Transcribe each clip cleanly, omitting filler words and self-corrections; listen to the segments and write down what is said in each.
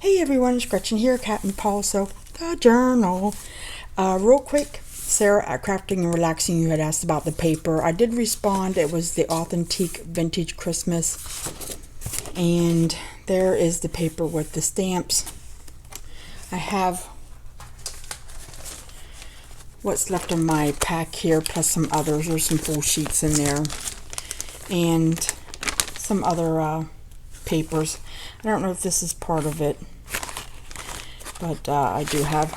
Hey everyone, it's Gretchen here, Catnpaws, so the journal. Real quick, Sarah at Crafting and Relaxing, you had asked about the paper. I did respond. It was the Authentique Vintage Christmas. And there is the paper with the stamps. I have what's left of my pack here, plus some others. There's some full sheets in there. And some other papers. I don't know if this is part of it, but I do have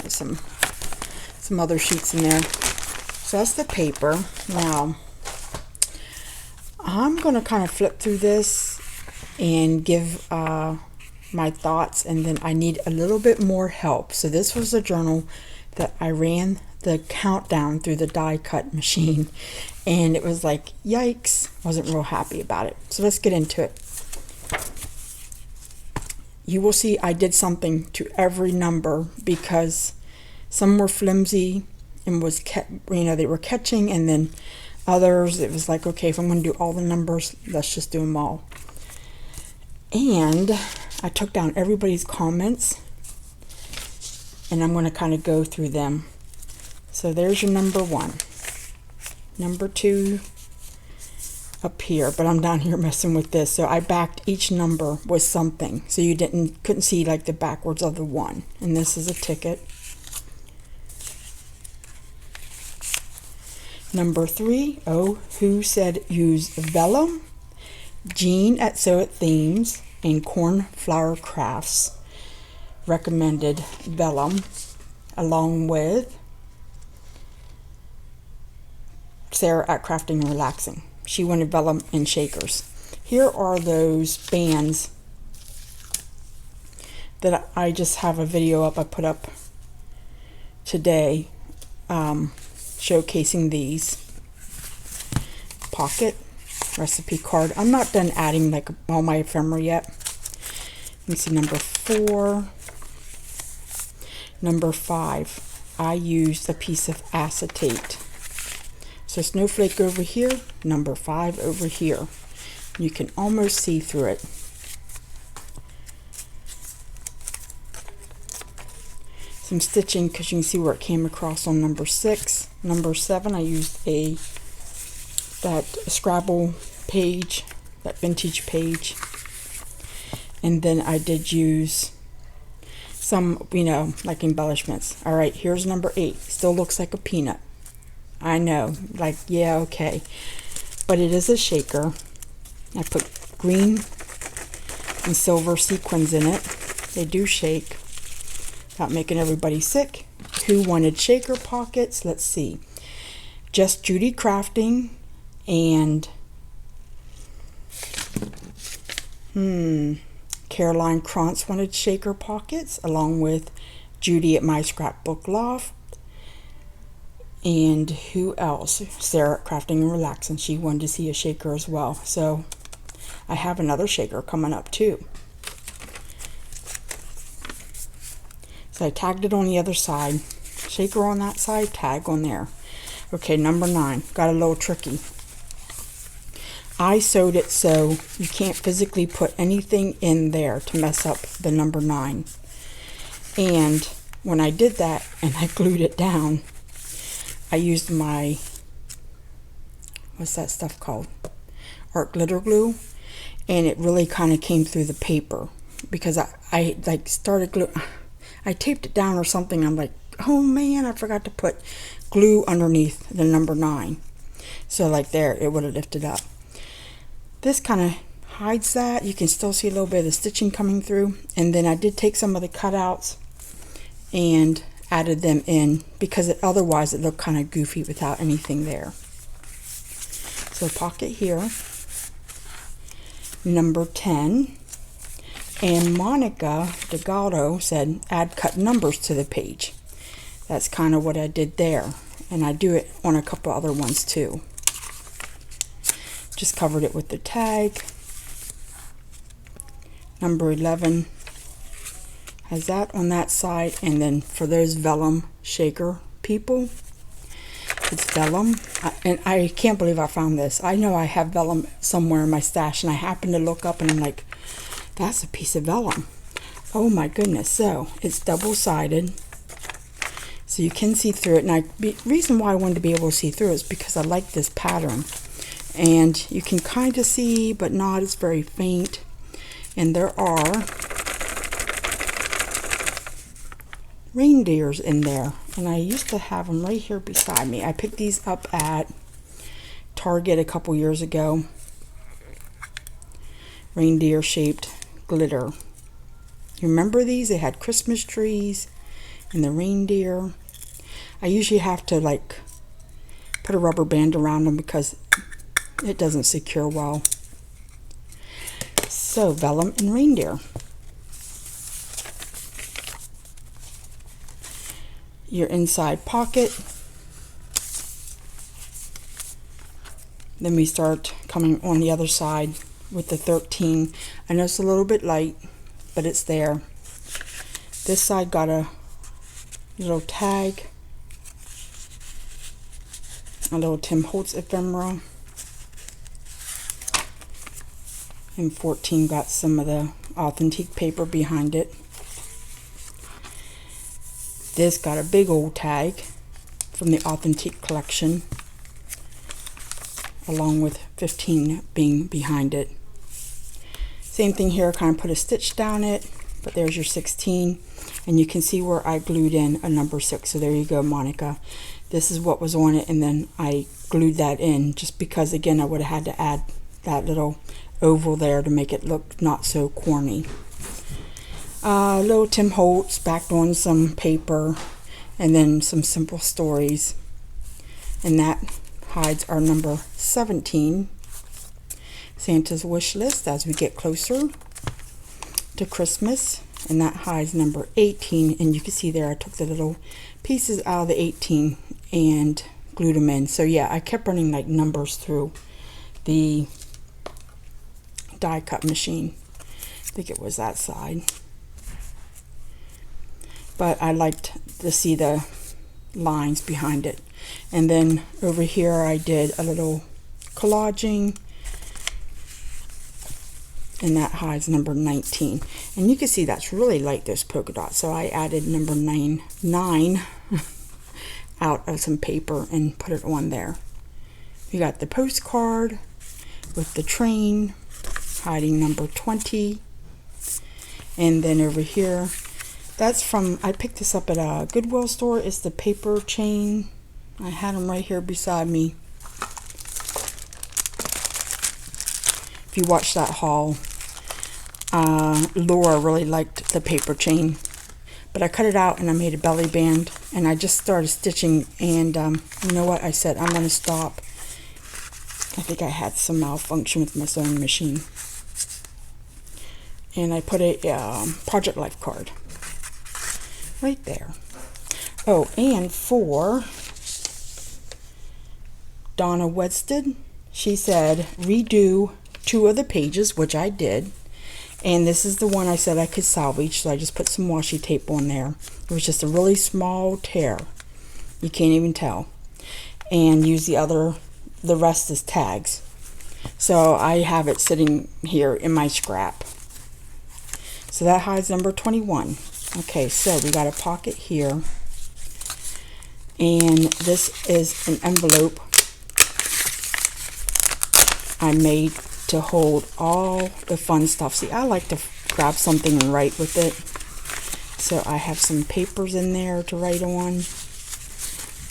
some other sheets in there. So that's the paper. Now I'm going to kind of flip through this and give my thoughts, and then I need a little bit more help. So this was a journal that I ran the countdown through the die cut machine, and it was like, yikes, wasn't real happy about it. So let's get into it. You will see I did something to every number because some were flimsy and they were catching, and then others it was like, okay, if I'm going to do all the numbers, let's just do them all. And I took down everybody's comments, and I'm going to kind of go through them. So there's your number 1, number 2 up here, but I'm down here messing with this. So I backed each number with something, so you couldn't see like the backwards of the 1. And this is a ticket. Number 3, oh, who said use vellum? Jean at Sew It Themes and Cornflower Crafts recommended vellum, along with Sarah at Crafting and Relaxing. She wanted vellum and shakers. Here are those bands that I just have a video up I put up today showcasing these. Pocket recipe card. I'm not done adding like all my ephemera yet. Let me see, number 4. Number 5, I used a piece of acetate. So snowflake over here, number 5 over here. You can almost see through it. Some stitching because you can see where it came across on number 6. Number 7, I used that Scrabble page, that vintage page. And then I did use some, like embellishments. All right, here's number 8. Still looks like a peanut. I know, like, yeah, okay. But it is a shaker. I put green and silver sequins in it. They do shake. Without making everybody sick. Who wanted shaker pockets? Let's see. Just Judy Crafting and Caroline Krantz wanted shaker pockets, along with Judy at My Scrapbook Loft. And who else? Sarah at Crafting and Relaxing. She wanted to see a shaker as well. So I have another shaker coming up too. So I tagged it on the other side. Shaker on that side, tag on there. Okay, number 9. Got a little tricky. I sewed it so you can't physically put anything in there to mess up the number 9. And when I did that and I glued it down, I used my, what's that stuff called? Art glitter glue. And it really kind of came through the paper because I like started glue. I taped it down or something. I'm like, oh man, I forgot to put glue underneath the number 9. So like there, it would have lifted up. This kind of hides that. You can still see a little bit of the stitching coming through. And then I did take some of the cutouts and added them in because otherwise it looked kind of goofy without anything there. So pocket here. Number 10. And Monica DeGaldo said add cut numbers to the page. That's kind of what I did there. And I do it on a couple other ones too. Just covered it with the tag. Number 11 has that on that side. And then for those vellum shaker people, it's vellum. And I can't believe I found this. I know I have vellum somewhere in my stash, and I happened to look up and I'm like, that's a piece of vellum. Oh my goodness. So it's double-sided, so you can see through it. And the reason why I wanted to be able to see through it is because I like this pattern. And you can kind of see, but not. It's very faint. And there are reindeers in there. And I used to have them right here beside me. I picked these up at Target a couple years ago. Reindeer shaped glitter. You remember these? They had Christmas trees and the reindeer. I usually have to like put a rubber band around them because it doesn't secure well. So vellum and reindeer. Your inside pocket. Then we start coming on the other side with the 13. I know it's a little bit light, but it's there. This side got a little tag, a little Tim Holtz ephemera, and 14 got some of the authentic paper behind it. This got a big old tag from the authentic collection, along with 15 being behind it. Same thing here, kind of put a stitch down it, but there's your 16, and you can see where I glued in a number 6. So there you go, Monica. This is what was on it, and then I glued that in just because, again, I would have had to add that little oval there to make it look not so corny. Little Tim Holtz backed on some paper, and then some simple stories, and that hides our number 17, Santa's wish list, as we get closer to Christmas, and that hides number 18. And you can see there I took the little pieces out of the 18 and glued them in. So yeah, I kept running like numbers through the die cut machine. I think it was that side, but I liked to see the lines behind it. And then over here I did a little collaging, and that hides number 19. And you can see that's really light, those polka dots. So I added number 9 out of some paper and put it on there. You got the postcard with the train hiding number 20. And then over here, that's from, I picked this up at a Goodwill store. It's the paper chain. I had them right here beside me. If you watch that haul, Laura really liked the paper chain, but I cut it out and I made a belly band, and I just started stitching. And you know what? I said I'm going to stop. I think I had some malfunction with my sewing machine, and I put a Project Life card right there. Oh, and for Donna Wedsted, she said redo 2 of the pages, which I did. And this is the one I said I could salvage, so I just put some washi tape on there. It was just a really small tear. You can't even tell. And use the rest as tags. So I have it sitting here in my scrap. So that hides number 21. Okay, so we got a pocket here. And this is an envelope I made to hold all the fun stuff. See, I like to grab something and write with it. So I have some papers in there to write on.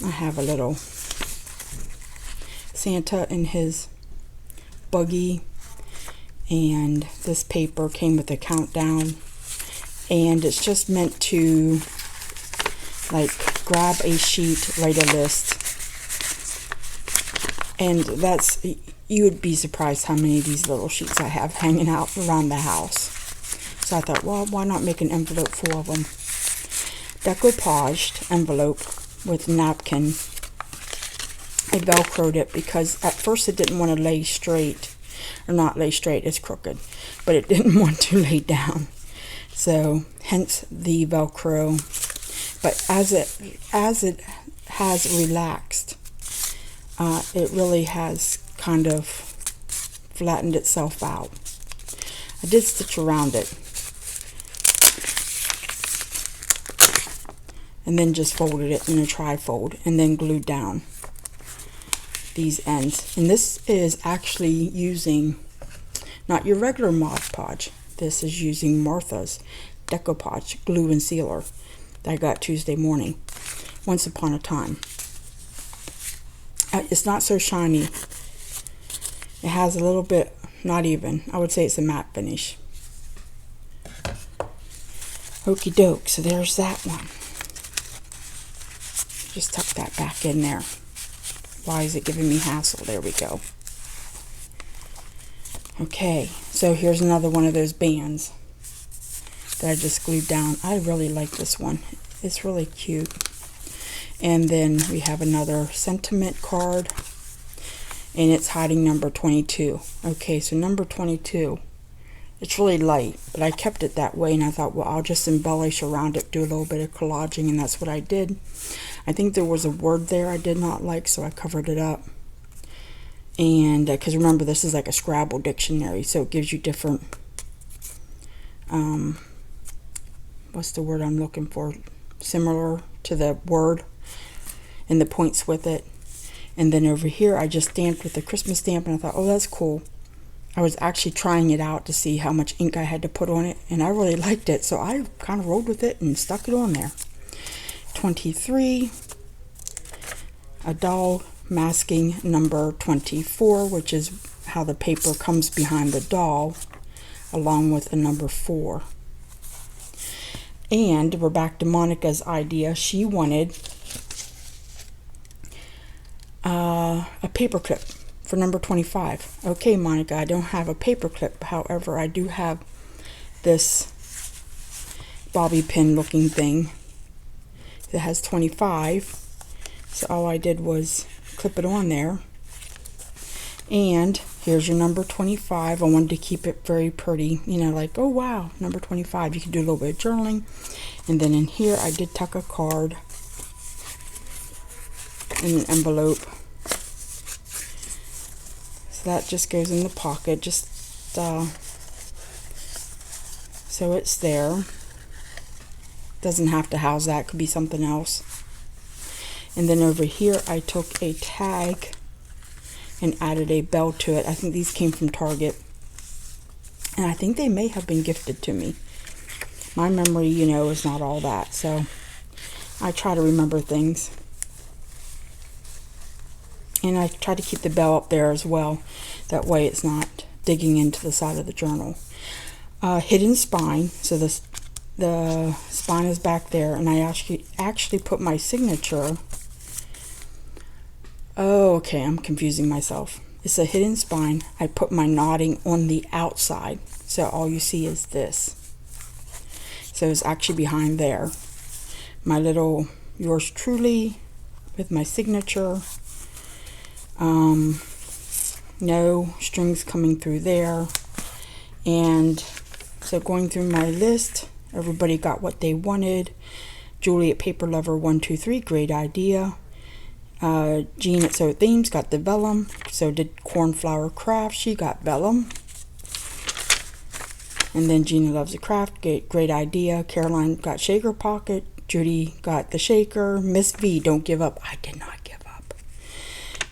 I have a little Santa in his buggy, and this paper came with a countdown, and it's just meant to like grab a sheet, write a list, and that's, you would be surprised how many of these little sheets I have hanging out around the house. So I thought, well, why not make an envelope full of them? Decoupaged envelope with napkin. I velcroed it because at first it didn't want to lay straight, or not lay straight, it's crooked, but it didn't want to lay down. So hence the velcro. But as it has relaxed, it really has kind of flattened itself out. I did stitch around it, and then just folded it in a tri-fold and then glued down these ends. And this is actually using not your regular Mod Podge. This is using Martha's Decoupage glue and sealer that I got Tuesday morning, once upon a time. It's not so shiny. It has a little bit, not even, I would say it's a matte finish. Okie doke, so there's that one. Just tuck that back in there. Why is it giving me hassle? There we go. Okay, so here's another one of those bands that I just glued down. I really like this one. It's really cute. And then we have another sentiment card, and it's hiding number 22. Okay, so number 22. It's really light, but I kept it that way, and I thought, well, I'll just embellish around it, do a little bit of collaging, and that's what I did. I think there was a word there I did not like, so I covered it up. And because remember, this is like a Scrabble dictionary, so it gives you different, what's the word I'm looking for? Similar to the word, and the points with it. And then over here, I just stamped with the Christmas stamp, and I thought, oh, that's cool. I was actually trying it out to see how much ink I had to put on it, and I really liked it, so I kind of rolled with it and stuck it on there. 23, a doll masking number 24, which is how the paper comes behind the doll, along with the number 4. And we're back to Monica's idea. She wanted a paper clip for number 25. Okay, Monica, I don't have a paper clip. However, I do have this bobby pin looking thing that has 25. So all I did was clip it on there. And here's your number 25. I wanted to keep it very pretty, you know, like, oh wow, number 25. You can do a little bit of journaling. And then in here, I did tuck a card in an envelope. So that just goes in the pocket, just so it's there. Doesn't have to house that, could be something else. And then over here, I took a tag and added a bell to it. I think these came from Target, and I think they may have been gifted to me. My memory, you know, is not all that, so I try to remember things. And I try to keep the bell up there as well. That way it's not digging into the side of the journal. Hidden spine, so the spine is back there, and I actually put my signature. Oh, okay, I'm confusing myself. It's a hidden spine. I put my knotting on the outside, so all you see is this. So it's actually behind there. My little yours truly with my signature. No strings coming through there. And so going through my list, everybody got what they wanted. Julie at Paper Lover 123, great idea. Jean at Sew Themes got the vellum. So did Cornflower Craft, she got vellum. And then Gina Loves a Craft, great idea. Caroline got Shaker Pocket. Judy got the shaker. Miss V, don't give up. I did not give up.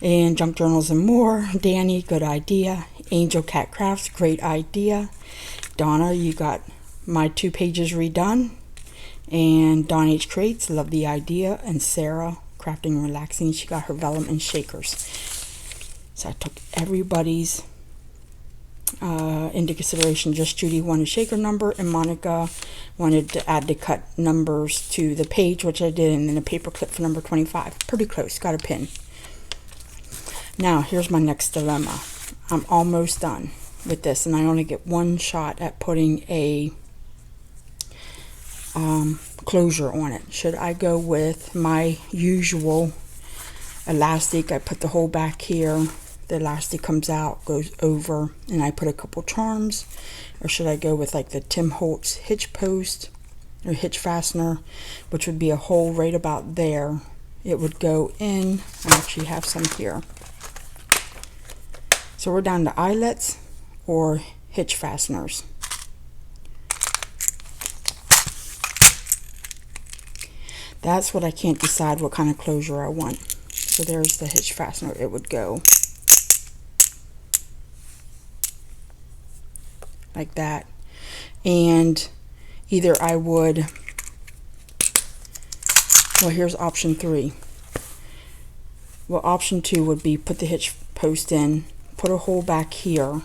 And Junk Journals and More. Danny, good idea. Angel Cat Crafts, great idea. Donna, you got my 2 pages redone. And Dawn H Creates, love the idea. And Sarah, Crafting and Relaxing, she got her vellum and shakers. So I took everybody's into consideration. Just Judy wanted shaker number, and Monica wanted to add the cut numbers to the page, which I did, and then a paper clip for number 25. Pretty close, got a pin. Now here's my next dilemma. I'm almost done with this, and I only get one shot at putting a closure on it. Should I go with my usual elastic? I put the hole back here, the elastic comes out, goes over, and I put a couple charms. Or should I go with like the Tim Holtz hitch post or hitch fastener, which would be a hole right about there. It would go in. I actually have some here. So we're down to eyelets or hitch fasteners. That's what I can't decide what kind of closure I want. So there's the hitch fastener. It would go like that. And either I would, well, here's option 3. Well, option 2 would be put the hitch post in, put a hole back here,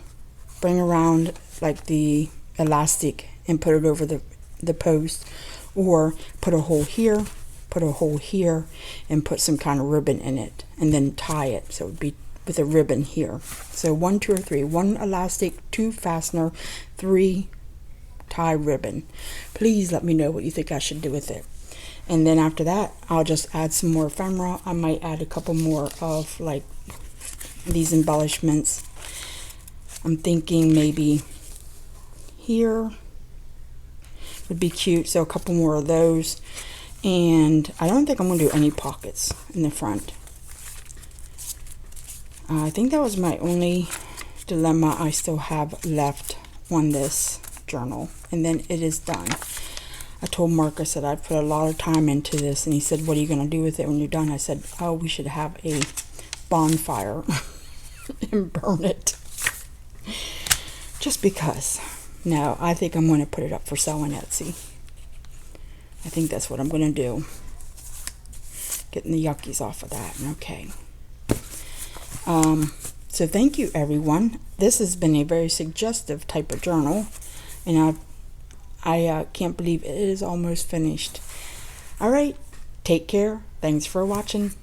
bring around like the elastic and put it over the post, or put a hole here, put a hole here, and put some kind of ribbon in it, and then tie it. So it would be with a ribbon here. So 1, 2, or 3. 1 elastic, 2 fastener, 3 tie ribbon. Please let me know what you think I should do with it. And then after that, I'll just add some more ephemera. I might add a couple more of like these embellishments. I'm thinking maybe here would be cute, so a couple more of those. And I don't think I'm going to do any pockets in the front. I think that was my only dilemma I still have left on this journal, and then it is done. I told Mark, I said I'd put a lot of time into this, and he said, what are you going to do with it when you're done? I said, oh, we should have a bonfire and burn it. Just because. No, I think I'm going to put it up for sale on Etsy. I think that's what I'm going to do. Getting the yuckies off of that. Okay. So thank you, everyone. This has been a very suggestive type of journal, and I can't believe it is almost finished. All right. Take care. Thanks for watching.